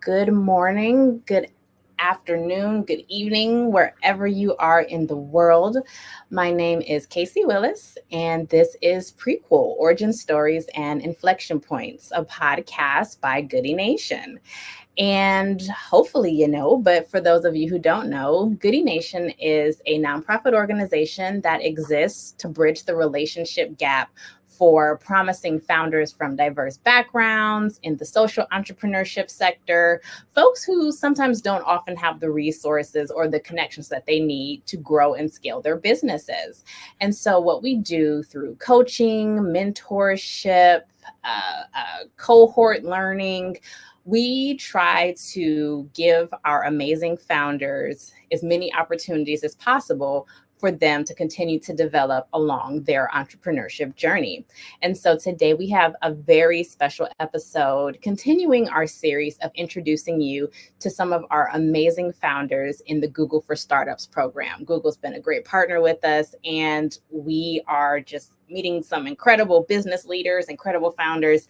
good morning, good afternoon, good evening, wherever you are in the world. My name is Casey Willis, and this is Prequel Origin Stories and Inflection Points, a podcast by Goodie Nation. And hopefully, you know, but for those of you who don't know, Goodie Nation is a nonprofit organization that exists to bridge the relationship gap for promising founders from diverse backgrounds in the social entrepreneurship sector, folks who sometimes don't often have the resources or the connections that they need to grow and scale their businesses. And so, what we do through coaching, mentorship, cohort learning, we try to give our amazing founders as many opportunities as possible for them to continue to develop along their entrepreneurship journey. And so today we have a very special episode continuing our series of introducing you to some of our amazing founders in the Google for Startups program. Google's been a great partner with us, and we are just meeting some incredible business leaders, incredible founders.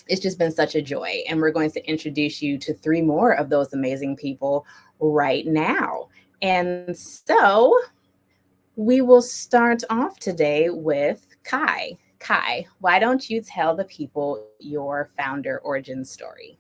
It's just been such a joy. And we're going to introduce you to three more of those amazing people right now. And so we will start off today with Kai. Kai, why don't you tell the people your founder origin story?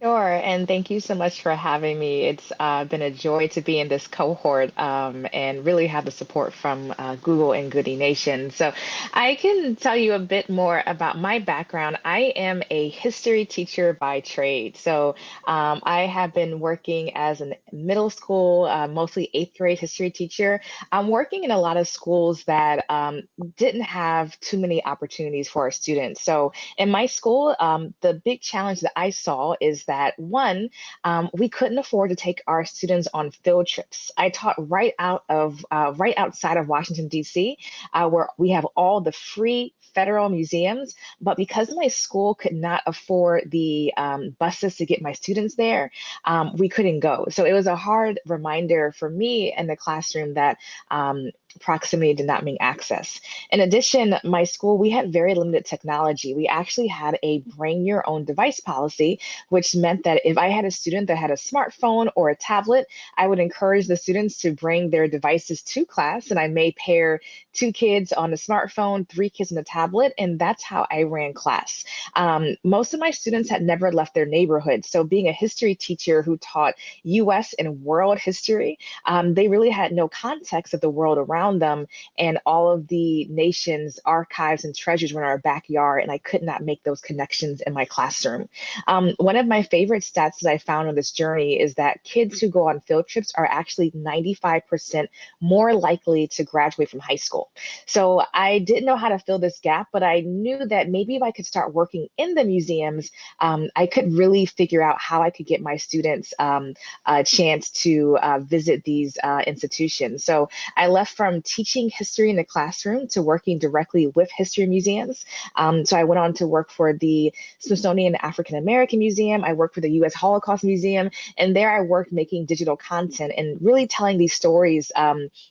Sure, and thank you so much for having me. It's been a joy to be in this cohort and really have the support from Google and Goodie Nation. So I can tell you a bit more about my background. I am a history teacher by trade. So I have been working as a middle school, mostly eighth grade history teacher. I'm working in a lot of schools that didn't have too many opportunities for our students. So in my school, the big challenge that I saw is that one, we couldn't afford to take our students on field trips. I taught right outside of Washington, D.C., where we have all the free federal museums. But because my school could not afford the buses to get my students there, we couldn't go. So it was a hard reminder for me in the classroom that proximity did not mean access. In addition, my school, we had very limited technology. We actually had a bring your own device policy, which meant that if I had a student that had a smartphone or a tablet, I would encourage the students to bring their devices to class. And I may pair two kids on a smartphone, three kids on a tablet, and that's how I ran class. Most of my students had never left their neighborhood. So being a history teacher who taught US and world history, they really had no context of the world around them, and all of the nation's archives and treasures were in our backyard, and I could not make those connections in my classroom. One of my favorite stats that I found on this journey is that kids who go on field trips are actually 95% more likely to graduate from high school. So I didn't know how to fill this gap, but I knew that maybe if I could start working in the museums, I could really figure out how I could get my students a chance to visit these institutions. So I left from teaching history in the classroom to working directly with history museums. So I went on to work for the Smithsonian African American Museum. I worked for the U.S. Holocaust Museum, and there I worked making digital content and really telling these stories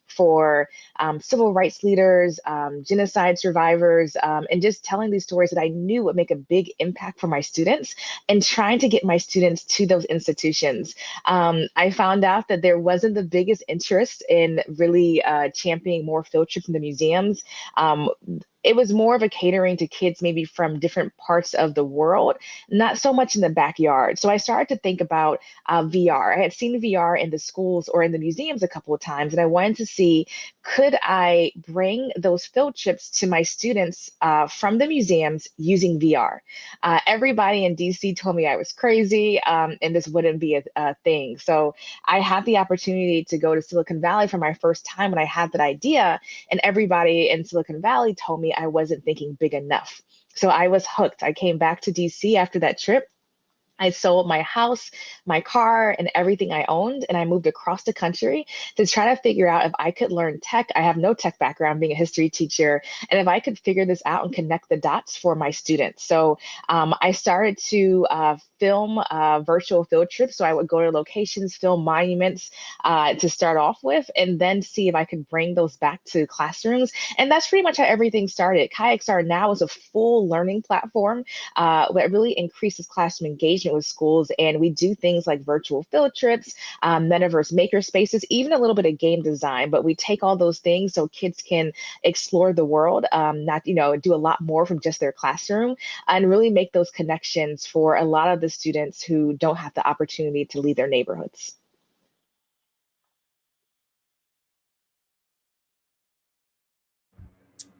for civil rights leaders, genocide survivors, and just telling these stories that I knew would make a big impact for my students and trying to get my students to those institutions. I found out that there wasn't the biggest interest in really championing more field trips in the museums. It was more of a catering to kids maybe from different parts of the world, not so much in the backyard. So I started to think about VR. I had seen VR in the schools or in the museums a couple of times, and I wanted to see, could I bring those field trips to my students from the museums using VR? Everybody in DC told me I was crazy and this wouldn't be a thing. So I had the opportunity to go to Silicon Valley for my first time when I had that idea, and everybody in Silicon Valley told me I wasn't thinking big enough. So I was hooked. I came back to DC after that trip. I sold my house, my car, and everything I owned, and I moved across the country to try to figure out if I could learn tech. I have no tech background being a history teacher, and if I could figure this out and connect the dots for my students. So I started to film virtual field trips. So I would go to locations, film monuments to start off with, and then see if I could bring those back to classrooms. And that's pretty much how everything started. KayakStar now is a full learning platform that really increases classroom engagement engagement with schools. And we do things like virtual field trips, metaverse maker spaces, even a little bit of game design. But we take all those things so kids can explore the world, not, do a lot more from just their classroom, and really make those connections for a lot of the students who don't have the opportunity to leave their neighborhoods.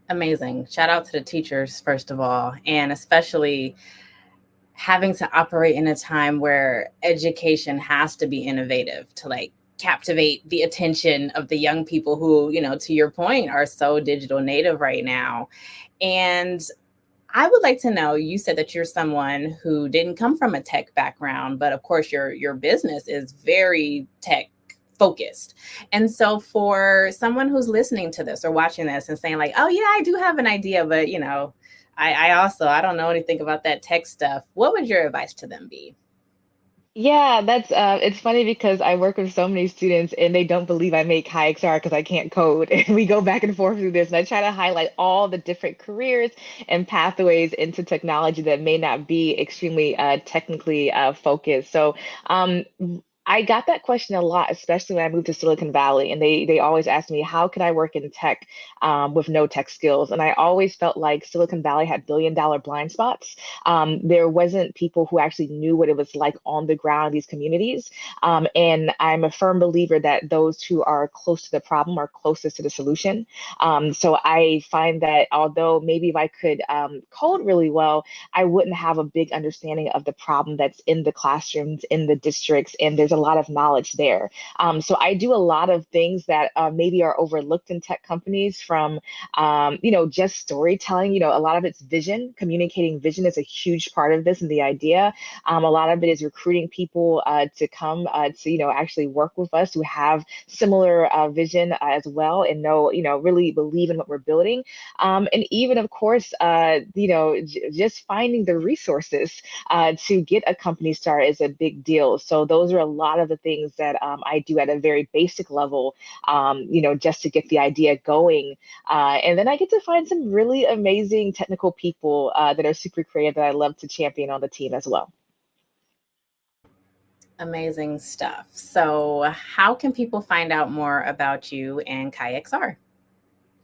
Amazing. Shout out to the teachers, first of all, and especially having to operate in a time where education has to be innovative to like captivate the attention of the young people who, to your point, are so digital native right now. And I would like to know, you said that you're someone who didn't come from a tech background, but of course your business is very tech focused. And so for someone who's listening to this or watching this and saying like, oh yeah, I do have an idea, but I don't know anything about that tech stuff. What would your advice to them be? Yeah, that's it's funny because I work with so many students and they don't believe I make high XR because I can't code. And we go back and forth through this, and I try to highlight all the different careers and pathways into technology that may not be extremely technically focused. So um, I got that question a lot, especially when I moved to Silicon Valley, and they always ask me, how can I work in tech with no tech skills? And I always felt like Silicon Valley had billion-dollar blind spots. There wasn't people who actually knew what it was like on the ground in these communities. And I'm a firm believer that those who are close to the problem are closest to the solution. So I find that although maybe if I could code really well, I wouldn't have a big understanding of the problem that's in the classrooms, in the districts, and there's a lot of knowledge there. So I do a lot of things that maybe are overlooked in tech companies, from just storytelling. A lot of it's vision. Communicating vision is a huge part of this and the idea. A lot of it is recruiting people to come to actually work with us who have similar vision as well, and really believe in what we're building. And even, of course, just finding the resources to get a company started is a big deal. So those are a lot of the things that I do at a very basic level, just to get the idea going. And then I get to find some really amazing technical people that are super creative that I love to champion on the team as well. Amazing stuff. So how can people find out more about you and KaiXR?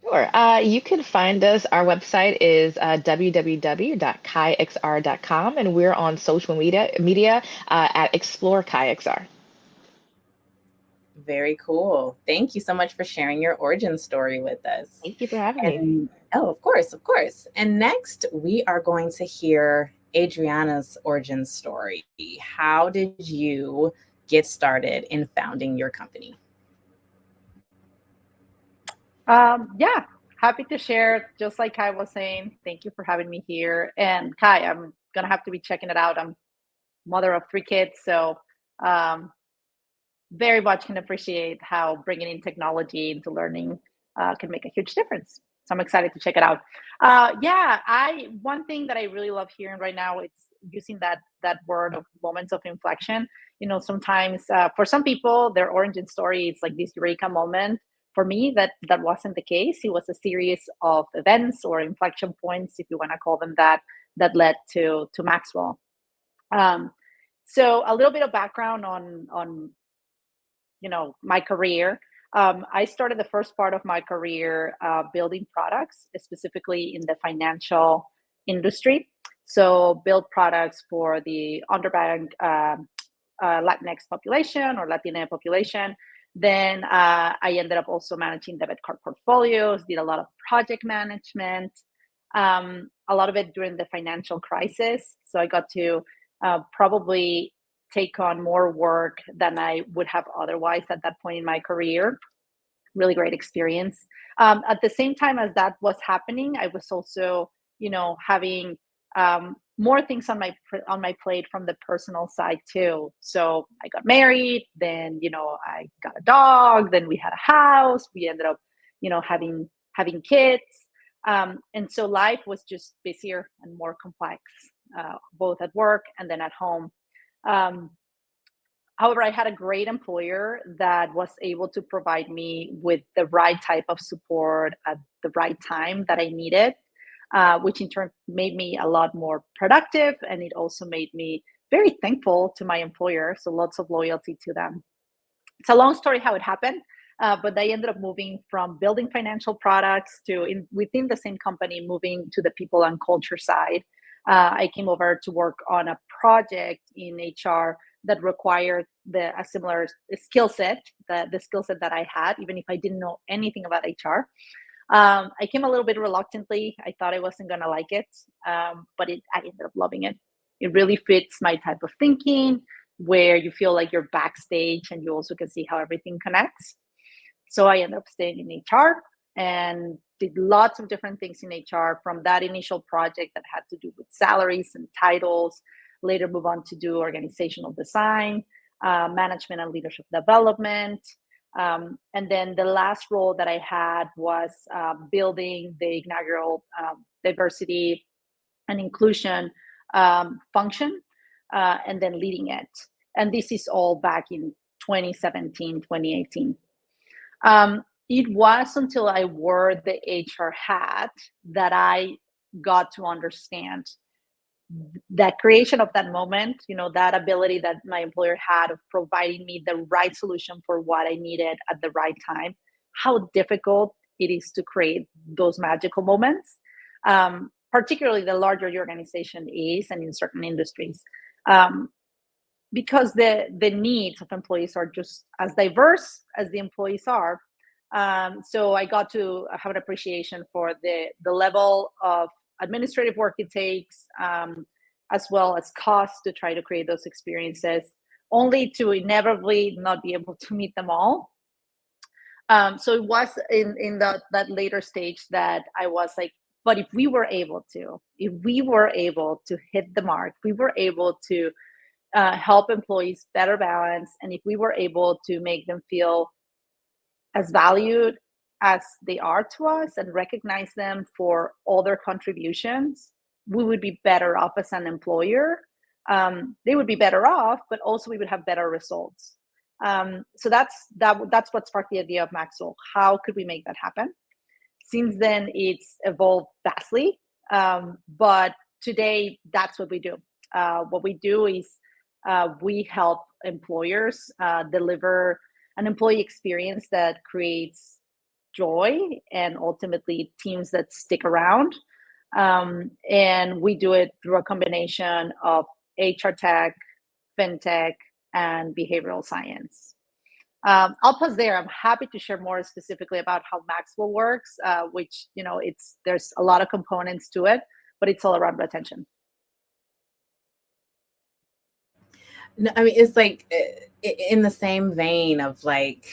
Sure. You can find us. Our website is www.kaixr.com, and we're on social media at Explore KaiXR. Very cool. Thank you so much for sharing your origin story with us. Thank you for having me. And oh, of course, of course. And next, we are going to hear Adriana's origin story. How did you get started in founding your company? Yeah, happy to share. Just like Kai was saying, thank you for having me here. And Kai, I'm gonna have to be checking it out. I'm mother of three kids, so um, very much can appreciate how bringing in technology into learning can make a huge difference. So I'm excited to check it out. Yeah, I one thing that I really love hearing right now, it's using that word of moments of inflection. Sometimes for some people, their origin story is like this eureka moment. For me, that wasn't the case. It was a series of events or inflection points, if you want to call them that, that led to Maxwell. Um, so a little bit of background on my career. I started the first part of my career building products, specifically in the financial industry. So build products for the underbanked Latinx population or Latina population. Then I ended up also managing debit card portfolios, did a lot of project management, a lot of it during the financial crisis. So I got to probably take on more work than I would have otherwise at that point in my career. Really great experience. At the same time as that was happening, I was also, having more things on my plate from the personal side too. So I got married, then I got a dog, then we had a house. We ended up, having kids, and so life was just busier and more complex, both at work and then at home. Um, However, I had a great employer that was able to provide me with the right type of support at the right time that I needed, which in turn made me a lot more productive. And it also made me very thankful to my employer. So lots of loyalty to them. It's a long story how it happened, but I ended up moving from building financial products to within the same company, moving to the people and culture side. I came over to work on a project in HR that required a similar skill set, the skill set that I had, even if I didn't know anything about HR. I came a little bit reluctantly. I thought I wasn't going to like it, but I ended up loving it. It really fits my type of thinking, where you feel like you're backstage and you also can see how everything connects. So I ended up staying in HR and did lots of different things in HR, from that initial project that had to do with salaries and titles, later move on to do organizational design, management and leadership development. And then the last role that I had was building the inaugural diversity and inclusion function, and then leading it. And this is all back in 2017, 2018. It was until I wore the HR hat that I got to understand that creation of that moment, that ability that my employer had of providing me the right solution for what I needed at the right time, how difficult it is to create those magical moments, particularly the larger your organization is and in certain industries, because the needs of employees are just as diverse as the employees are. So I got to have an appreciation for the level of administrative work it takes, as well as cost to try to create those experiences, only to inevitably not be able to meet them all. So it was in that later stage that I was like, but if we were able to hit the mark, we were able to help employees better balance, and if we were able to make them feel as valued as they are to us and recognize them for all their contributions, we would be better off as an employer. They would be better off, but also we would have better results. So that's what sparked the idea of Maxwell. How could we make that happen? Since then, it's evolved vastly, but today that's what we do. What we do is we help employers deliver an employee experience that creates joy and ultimately teams that stick around. And we do it through a combination of HR tech, fintech, and behavioral science. I'll pause there. I'm happy to share more specifically about how Maxwell works, which, there's a lot of components to it, but it's all around retention. No, I mean, it's like in the same vein of like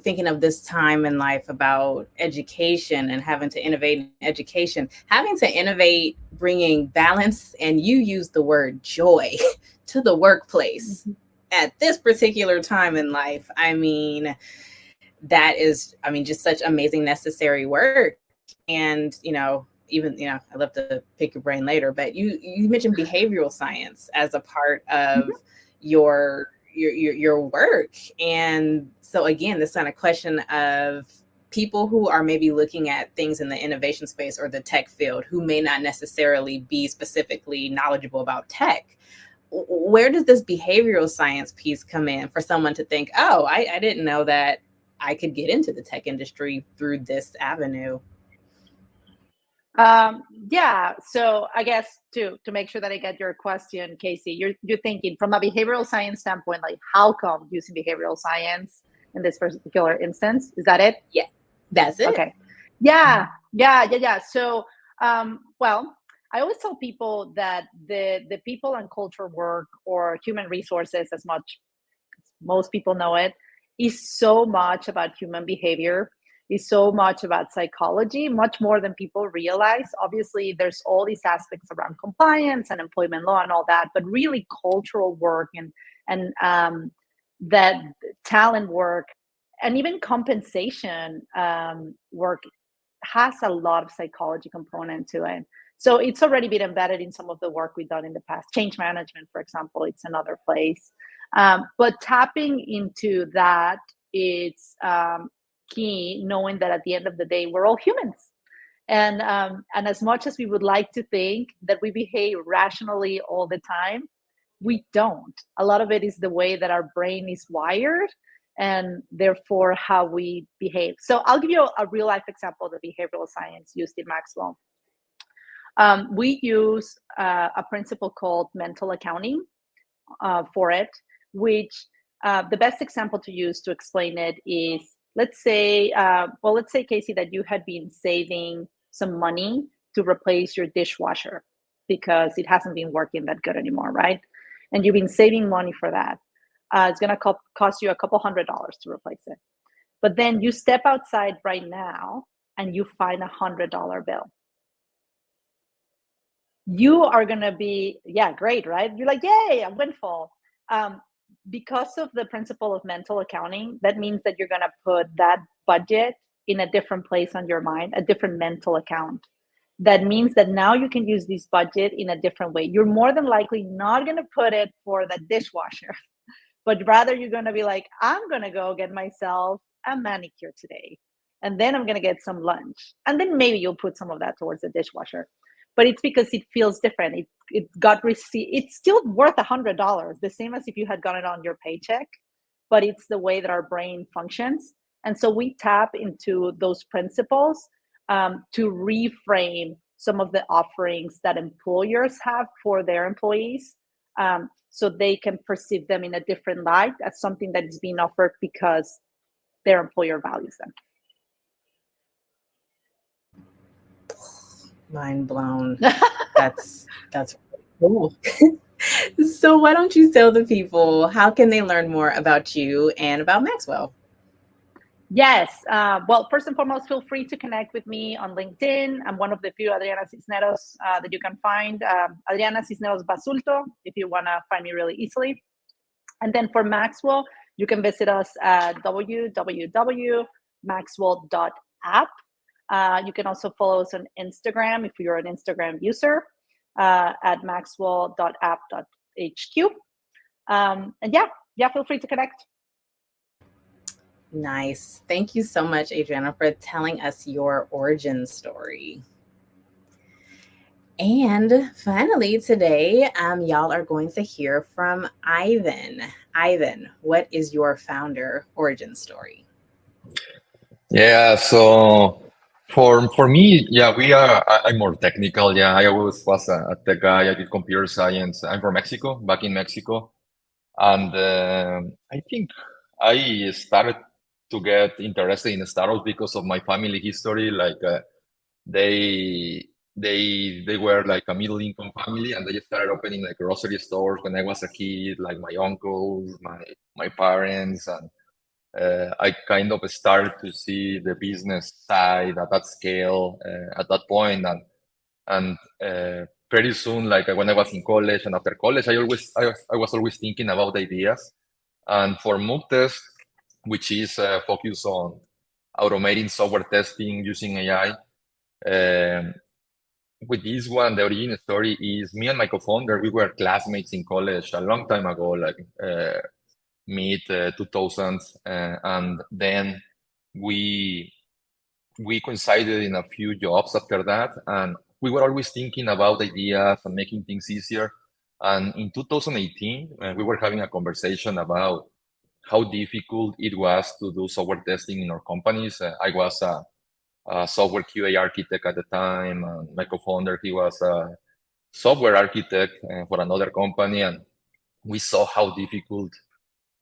thinking of this time in life about education and having to innovate in education, having to innovate, bringing balance, and you use the word joy to the workplace at this particular time in life. I mean, that is, just such amazing, necessary work. And, I'd love to pick your brain later, but you mentioned behavioral science as a part of your work. And so again, this kind of question of people who are maybe looking at things in the innovation space or the tech field who may not necessarily be specifically knowledgeable about tech. Where does this behavioral science piece come in for someone to think, oh, I didn't know that I could get into the tech industry through this avenue? Yeah. So I guess to make sure that I get your question, Casey, you're thinking from a behavioral science standpoint, like how come using behavioral science in this particular instance? Is that it? Yeah, that's it. Okay. Yeah. So, well, I always tell people that the people and culture work, or human resources, as much as most people know it, is so much about human behavior, is so much about psychology, much more than people realize. Obviously, there's all these aspects around compliance and employment law and all that, but really cultural work and that talent work and even compensation work has a lot of psychology component to it. So it's already been embedded in some of the work we've done in the past. Change management, for example, it's another place. But tapping into that, it's key, knowing that at the end of the day, we're all humans. And as much as we would like to think that we behave rationally all the time, We don't. A lot of it is the way that our brain is wired, and therefore how we behave. So I'll give you a real life example of the behavioral science used in Maxwell. We use a principle called mental accounting for it, which the best example to use to explain it is, let's say, Casey, that you had been saving some money to replace your dishwasher because it hasn't been working that good anymore, right? And you've been saving money for that. It's going to cost you a couple $100 to replace it. But then you step outside right now and you find $100 bill. You are going to be, yeah, great, right? You're like, yay, a windfall. Because of the principle of mental accounting, that means that you're going to put that budget in a different place on your mind, a different mental account. That means that now you can use this budget in a different way. You're more than likely not going to put it for the dishwasher, but rather you're going to be like, I'm going to go get myself a manicure today, and then I'm going to get some lunch. And then maybe you'll put some of that towards the dishwasher. But it's because it feels different. It's still worth $100, the same as if you had gotten it on your paycheck, but it's the way that our brain functions. And so we tap into those principles to reframe some of the offerings that employers have for their employees, so they can perceive them in a different light as something that is being offered because their employer values them. Mind blown. That's cool. So why don't you tell the people, how can they learn more about you and about Maxwell? Yes. Well, first and foremost, feel free to connect with me on LinkedIn. I'm one of the few Adriana Cisneros that you can find. Adriana Cisneros Basulto, if you want to find me really easily. And then for Maxwell, you can visit us at www.maxwell.app. You can also follow us on Instagram if you're an Instagram user, at maxwell.app.hq. And yeah, feel free to connect. Nice. Thank you so much, Adriana, for telling us your origin story. And finally, today, y'all are going to hear from Ivan. Ivan, what is your founder origin story? Yeah, so for me, yeah, I'm more technical. Yeah, I always was a tech guy. I did computer science. I'm from Mexico, back in Mexico. And I think I started to get interested in startups because of my family history. Like they were like a middle income family, and they started opening like grocery stores when I was a kid. Like my uncles, my parents, and I kind of started to see the business side at that scale at that point, and pretty soon, like when I was in college and after college, I was always thinking about ideas. And for MuukTest, which is focused on automating software testing using AI, with this one, the origin story is me and my co-founder. We were classmates in college a long time ago, like mid 2000s, and then we coincided in a few jobs after that, and we were always thinking about ideas and making things easier. And in 2018, we were having a conversation about how difficult it was to do software testing in our companies. I was a software QA architect at the time, and my co-founder, he was a software architect for another company, and we saw how difficult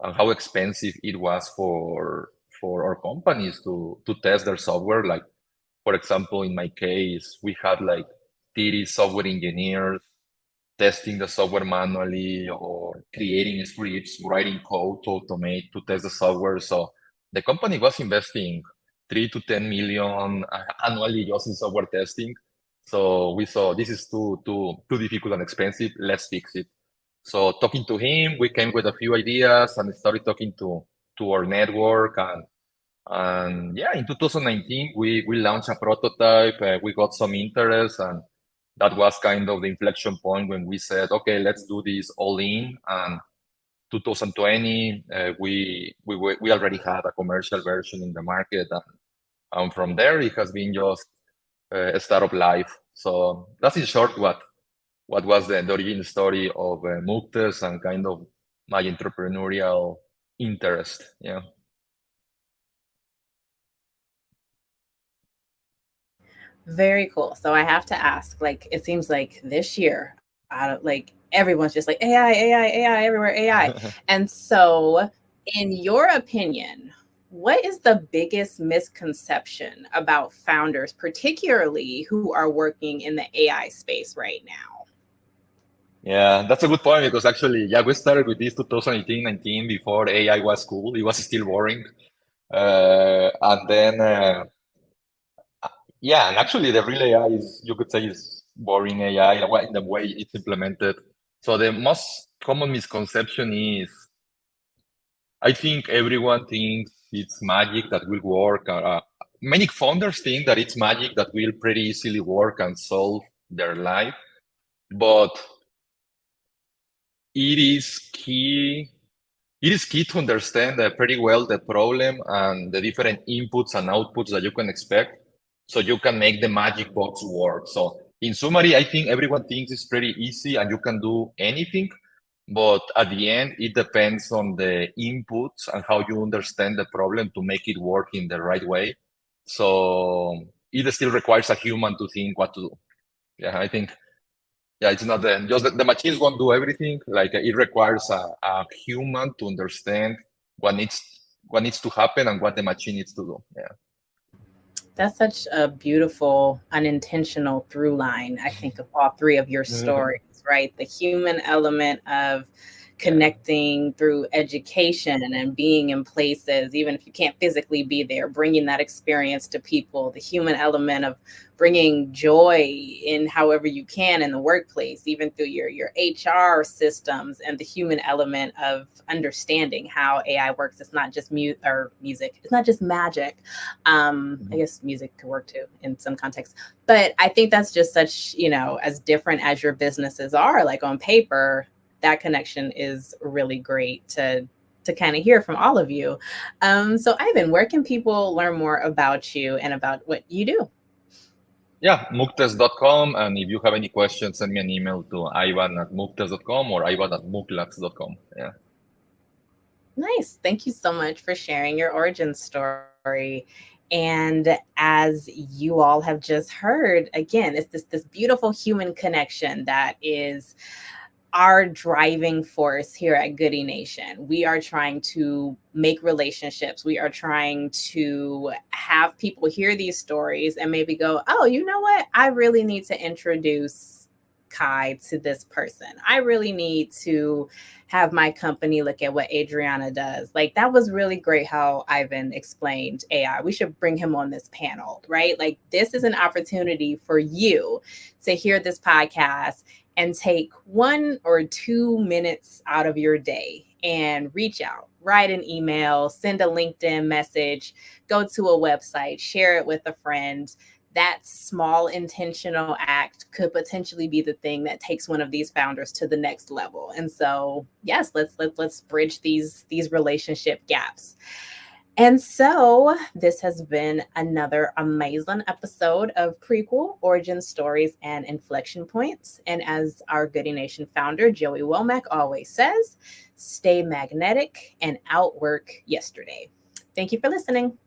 and how expensive it was for our companies to test their software. Like, for example, in my case, we had like 30 software engineers testing the software manually or creating scripts, writing code to automate, to test the software. So the company was investing 3 to 10 million annually just in software testing. So we saw this is too difficult and expensive. Let's fix it. So talking to him, we came with a few ideas and started talking to our network. And yeah, in 2019, we launched a prototype. We got some interest, and that was kind of the inflection point when we said, okay, let's do this all in. And 2020, we already had a commercial version in the market, and from there it has been just a startup life. So that's in short what what was the origin story of MuukTest and kind of my entrepreneurial interest. Yeah. Very cool. So I have to ask, like, it seems like this year, like everyone's just like AI, AI, AI, everywhere, AI. And so, in your opinion, what is the biggest misconception about founders, particularly who are working in the AI space right now? Yeah, that's a good point because actually, yeah, we started with this 2018, 19 before AI was cool. It was still boring. And then, yeah, and actually the real AI is, you could say, is boring AI in the way it's implemented. So the most common misconception is, I think everyone thinks it's magic that will work. Many founders think that it's magic that will pretty easily work and solve their life, but it is key. It is key to understand pretty well the problem and the different inputs and outputs that you can expect so you can make the magic box work. So in summary, I think everyone thinks it's pretty easy and you can do anything, but at the end, it depends on the inputs and how you understand the problem to make it work in the right way. So it still requires a human to think what to do. Yeah, I think yeah, it's not just the machines won't do everything. Like it requires a human to understand what needs to happen and what the machine needs to do. Yeah. That's such a beautiful, unintentional through line, I think, of all three of your stories, right? The human element of connecting through education and being in places, even if you can't physically be there, bringing that experience to people, the human element of bringing joy in however you can in the workplace, even through your HR systems, and the human element of understanding how AI works. It's not just music. It's not just magic. I guess music could work too in some contexts, but I think that's just such, as different as your businesses are, like on paper, that connection is really great to kind of hear from all of you. So Ivan, where can people learn more about you and about what you do? Yeah, MuukTest.com. And if you have any questions, send me an email to ivan@MuukTest.com or ivan@MuukLabs.com. Yeah. Nice. Thank you so much for sharing your origin story. And as you all have just heard, again, it's this beautiful human connection that is our driving force here at Goodie Nation. We are trying to make relationships. We are trying to have people hear these stories and maybe go, oh, you know what? I really need to introduce Kai to this person. I really need to have my company look at what Adriana does. Like, that was really great how Ivan explained AI. We should bring him on this panel, right? Like, this is an opportunity for you to hear this podcast and take 1 or 2 minutes out of your day and reach out, write an email, send a LinkedIn message, go to a website, share it with a friend. That small intentional act could potentially be the thing that takes one of these founders to the next level. And so, yes, let's bridge these relationship gaps. And so this has been another amazing episode of Prequel, Origin Stories and Inflection Points. And as our Goodie Nation founder, Joey Womack, always says, stay magnetic and outwork yesterday. Thank you for listening.